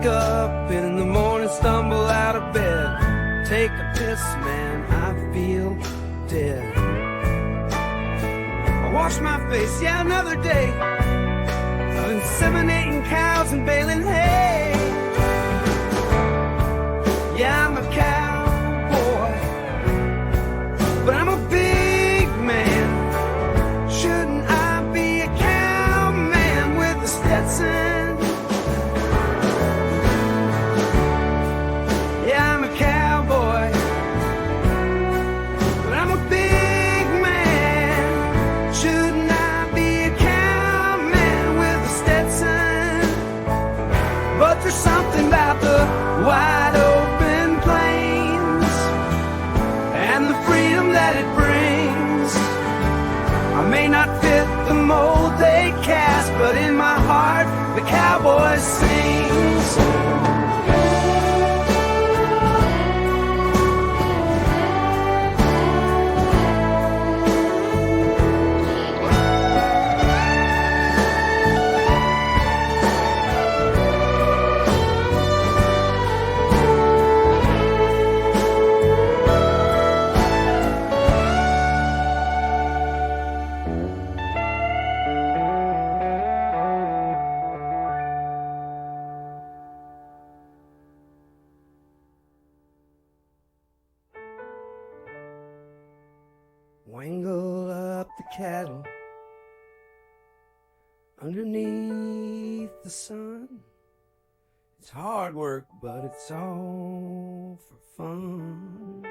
wake up in the morning, stumble out of bed, take a piss, man, I feel dead. I wash my face, yeah, another day of inseminating cows and baling hay. Yeah, I'm a cowboy, but I'm a big man. Shouldn't I be a cowman with a Stetson? Yeah, I'm a cowboy, but I'm a big man. Shouldn't I be a cowman with a Stetson? But there's something about the wide open plains and the freedom that it brings. I may not fit the mold they cast, but in my heart the cowboy sings. Wangle up the cattle underneath the sun. It's hard work, but it's all for fun.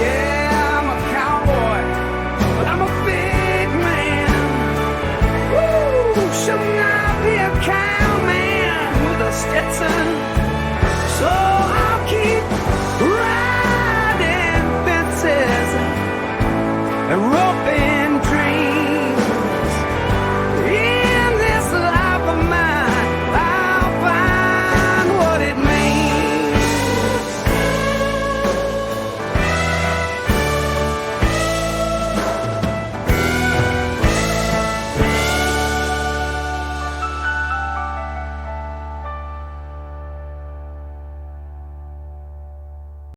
Yeah, I'm a cowboy, but I'm a big man. Woo! Shouldn't I be a cowman with a Stetson? So I'll keep riding fences and roping